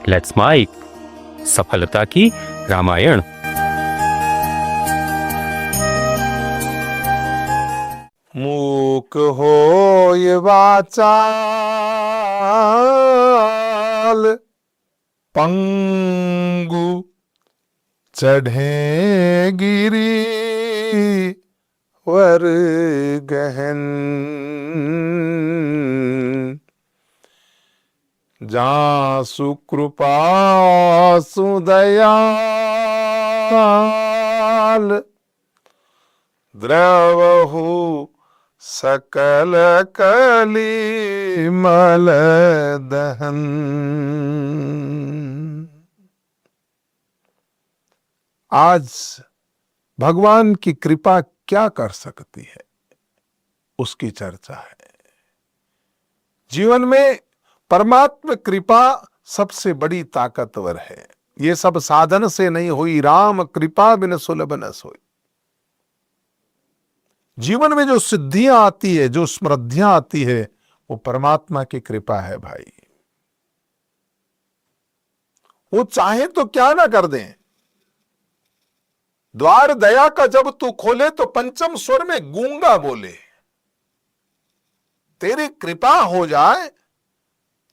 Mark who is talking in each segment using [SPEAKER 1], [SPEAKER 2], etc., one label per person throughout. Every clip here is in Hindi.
[SPEAKER 1] लेट्स माइक सफलता की रामायण।
[SPEAKER 2] मूक होय वाचाल, पंगु चढ़े गिरी वर गहन। जासु कृपा सुदयाल, द्रवहु सकल कली मल दहन। आज भगवान की कृपा क्या कर सकती है, उसकी चर्चा है। जीवन में परमात्मा कृपा सबसे बड़ी ताकतवर है। ये सब साधन से नहीं हुई, राम कृपा बिन सुलभ न सोई। जीवन में जो सिद्धियां आती है, जो समृद्धियां आती है, वो परमात्मा की कृपा है भाई। वो चाहे तो क्या ना कर दें। द्वार दया का जब तू खोले तो पंचम स्वर में गूंगा बोले। तेरी कृपा हो जाए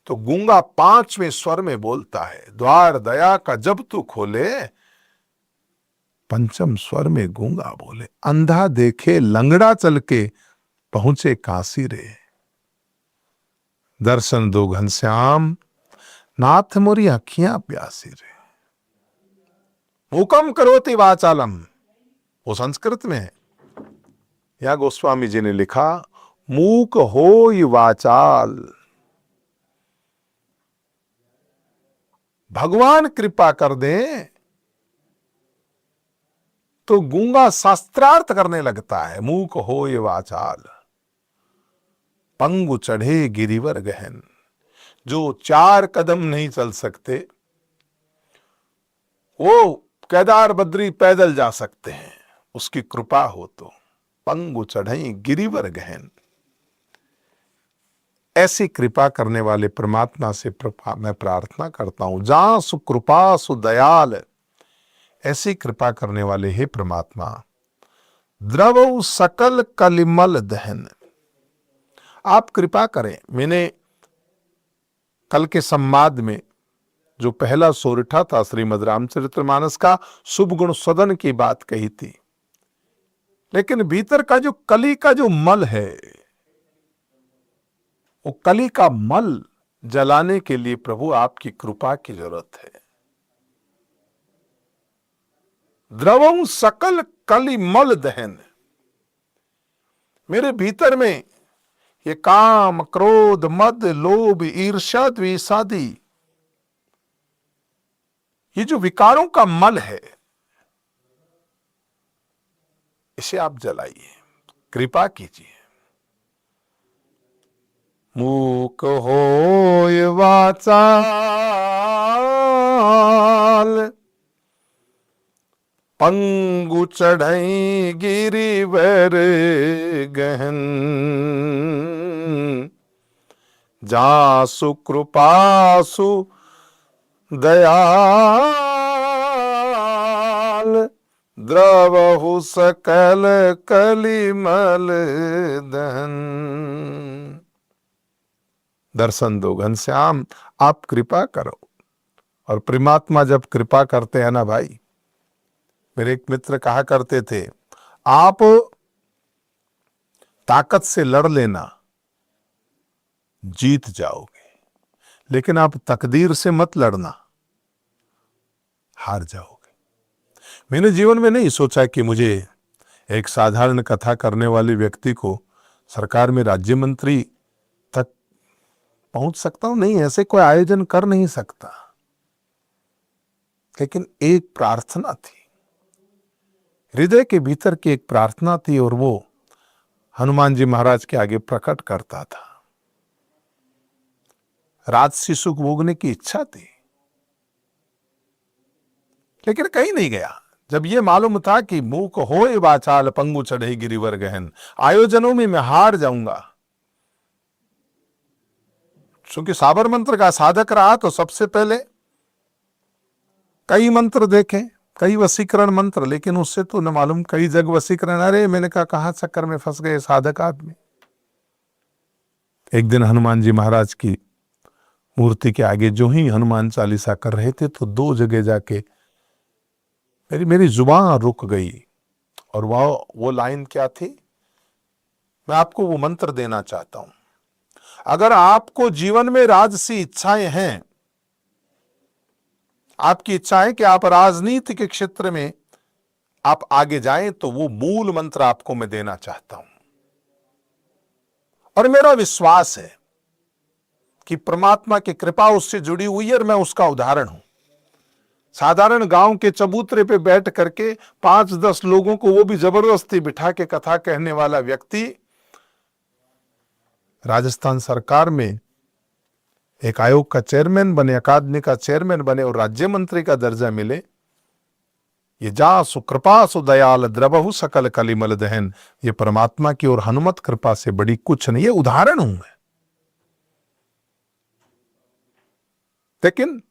[SPEAKER 2] तो गूंगा पांचवें स्वर में बोलता है। द्वार दया का जब तू खोले, पंचम स्वर में गूंगा बोले। अंधा देखे लंगड़ा चल के पहुंचे काशी रे। दर्शन दो घनश्याम, नाथ मोरी अखियां प्यासी रे। हुकम करोति वाचालम, वो संस्कृत में है। या गोस्वामी जी ने लिखा, मूक होय वाचाल। भगवान कृपा कर दे तो गूंगा शास्त्रार्थ करने लगता है। मूक होय वाचाल, पंगु चढ़े गिरिवर गहन। जो 4 कदम नहीं चल सकते, वो केदार बद्री पैदल जा सकते हैं, उसकी कृपा हो तो। पंगु चढ़ई गिरिवर गहन। ऐसी कृपा करने वाले परमात्मा से मैं प्रार्थना करता हूं। जहां सुकृपा सुदयाल, ऐसी कृपा करने वाले हे परमात्मा, द्रव सकल कलिमल दहन, आप कृपा करें। मैंने कल के संवाद में जो पहला सोरठा था श्रीमद् रामचरितमानस का, शुभ गुण सदन की बात कही थी। लेकिन भीतर का जो कली का जो मल है, वो कली का मल जलाने के लिए प्रभु आपकी कृपा की जरूरत है। द्रवं सकल कली मल दहन। मेरे भीतर में ये काम, क्रोध, मद, लोभ, ईर्ष्या, द्वेषादि, ये जो विकारों का मल है, इसे आप जलाइए, कृपा कीजिए। मूक होय वाचाल, पंगु चढ़ई गिरिवर गहन। जासु कृपासु दयाल, द्रवहु सकल कलिमल दहन। दर्शन दो घनश्याम, आप कृपा करो। और परमात्मा जब कृपा करते हैं ना भाई, मेरे एक मित्र कहा करते थे, आप ताकत से लड़ लेना, जीत जाओगे, लेकिन आप तकदीर से मत लड़ना, हार जाओगे। मैंने जीवन में नहीं सोचा कि मुझे एक साधारण कथा करने वाले व्यक्ति को सरकार में राज्य मंत्री तक पहुंच सकता हूं, नहीं, ऐसे कोई आयोजन कर नहीं सकता। लेकिन एक प्रार्थना थी, हृदय के भीतर की एक प्रार्थना थी, और वो हनुमान जी महाराज के आगे प्रकट करता था। राजसी सुख भोगने की इच्छा थी, लेकिन कहीं नहीं गया। जब ये मालूम था कि मूक होय वाचाल, पंगु चढ़े गिरिवर गहन, आयोजनों में मैं हार जाऊंगा। चूंकि साबर मंत्र का साधक रहा, तो सबसे पहले कई मंत्र देखे, कई वशीकरण मंत्र, लेकिन उससे तो न मालूम कई जग वशीकरण। अरे मैंने कहा कहां चक्कर में फंस गए साधक आदमी। एक दिन हनुमान जी महाराज की मूर्ति के आगे जो ही हनुमान चालीसा कर रहे थे तो दो जगह जाके मेरी जुबान रुक गई। और वो लाइन क्या थी, मैं आपको वो मंत्र देना चाहता हूं। अगर आपको जीवन में राजसी इच्छाएं हैं, आपकी इच्छा है कि आप राजनीति के क्षेत्र में आप आगे जाएं, तो वो मूल मंत्र आपको मैं देना चाहता हूं। और मेरा विश्वास है कि परमात्मा की कृपा उससे जुड़ी हुई है और मैं उसका उदाहरण हूं। साधारण गांव के चबूतरे पे बैठ करके 5-10 लोगों को, वो भी जबरदस्ती बिठा के कथा कहने वाला व्यक्ति राजस्थान सरकार में एक आयोग का चेयरमैन बने, अकादमी का चेयरमैन बने और राज्य मंत्री का दर्जा मिले। ये जा सुकृपा सुदयाल द्रवहु सकल कलिमल दहन, ये परमात्मा की और हनुमत कृपा से बड़ी कुछ नहीं, ये उदाहरण हूं मैं। लेकिन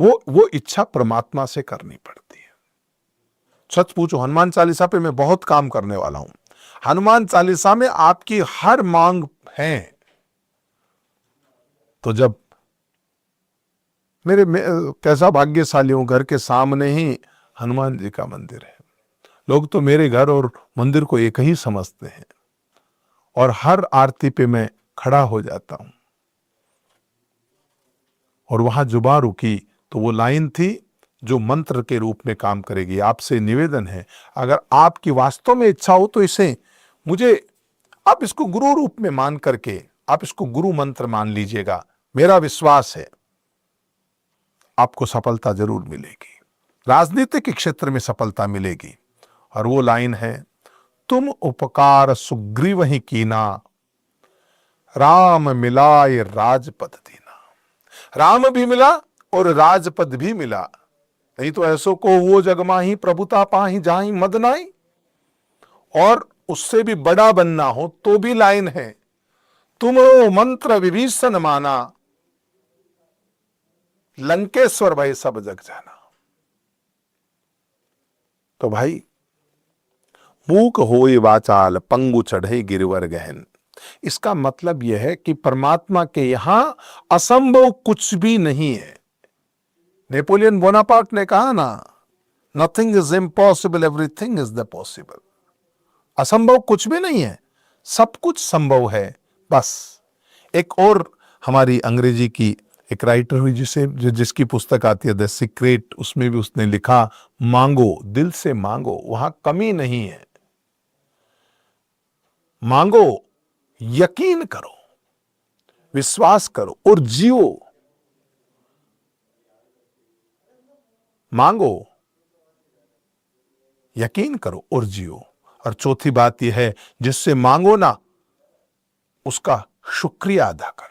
[SPEAKER 2] वो इच्छा परमात्मा से करनी पड़ती है। सच पूछो, हनुमान चालीसा पे मैं बहुत काम करने वाला हूं। हनुमान चालीसा में आपकी हर मांग है। तो जब कैसा भाग्यशाली हूं, घर के सामने ही हनुमान जी का मंदिर है। लोग तो मेरे घर और मंदिर को एक ही समझते हैं और हर आरती पे मैं खड़ा हो जाता हूं। और वहां जुबान रुकी तो वो लाइन थी जो मंत्र के रूप में काम करेगी। आपसे निवेदन है, अगर आपकी वास्तव में इच्छा हो तो इसे आप इसको गुरु रूप में मान करके आप इसको गुरु मंत्र मान लीजिएगा। मेरा विश्वास है आपको सफलता जरूर मिलेगी, राजनीति के क्षेत्र में सफलता मिलेगी। और वो लाइन है, तुम उपकार सुग्रीव ही कीना, राम मिलाए राजपद दीना। राम भी मिला और राजपद भी मिला। नहीं तो ऐसो को वो जगमा ही प्रभुता पाही जाही मद नाई। और उससे भी बड़ा बनना हो तो भी लाइन है, तुमरो मंत्र विभीषण माना, लंकेश्वर भय सब जग जाना। तो भाई, मूक होए वाचाल पंगु चढ़े गिरवर गहन। इसका मतलब यह है कि परमात्मा के यहां असंभव कुछ भी नहीं है। नेपोलियन बोनापार्ट ने कहा ना, nothing is impossible, everything is the possible. असंभव कुछ भी नहीं है, सब कुछ संभव है। बस एक और हमारी अंग्रेजी की एक राइटर हुई जिसकी पुस्तक आती है द सीक्रेट, उसमें भी उसने लिखा, मांगो, दिल से मांगो, वहां कमी नहीं है। मांगो, यकीन करो, विश्वास करो और जियो। मांगो, यकीन करो और जियो। और चौथी बात यह है, जिससे मांगो ना उसका शुक्रिया अदा करो,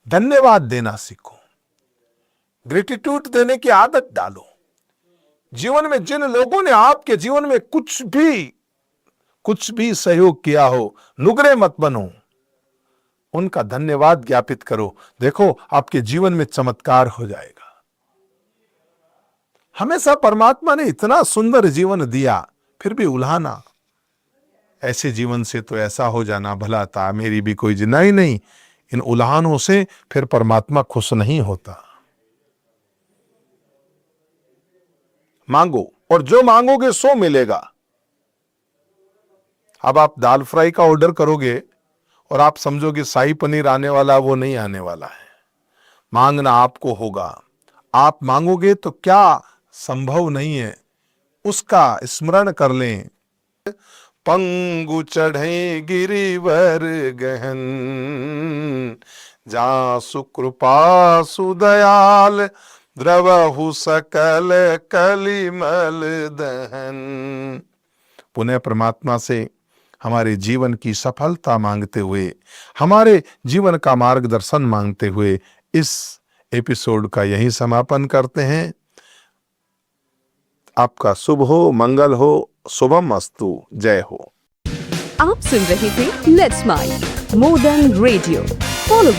[SPEAKER 2] धन्यवाद देना सीखो, ग्रेटिट्यूड देने की आदत डालो। जीवन में जिन लोगों ने आपके जीवन में कुछ भी सहयोग किया हो, नुगरे मत बनो, उनका धन्यवाद ज्ञापित करो। देखो आपके जीवन में चमत्कार हो जाएगा। हमेशा परमात्मा ने इतना सुंदर जीवन दिया, फिर भी उल्हाना, ऐसे जीवन से तो ऐसा हो जाना भला था, मेरी भी कोई जिन्ना ही नहीं। इन उल्हानों से फिर परमात्मा खुश नहीं होता। मांगो और जो मांगोगे सो मिलेगा। अब आप दाल फ्राई का ऑर्डर करोगे और आप समझोगे शाही पनीर आने वाला, वो नहीं आने वाला है। मांगना आपको होगा। आप मांगोगे तो क्या संभव नहीं है उसका स्मरण कर लें। पंगु चढ़े गिरिवर गहन, जा सुकृपा सुदयाल, द्रवहु सकल कलिमल दहन। पुनः परमात्मा से हमारे जीवन की सफलता मांगते हुए, हमारे जीवन का मार्गदर्शन मांगते हुए इस एपिसोड का यही समापन करते हैं। आपका शुभ हो, मंगल हो, शुभम अस्तु, जय हो।
[SPEAKER 3] आप सुन रहे थे let's smile more than radio. Follow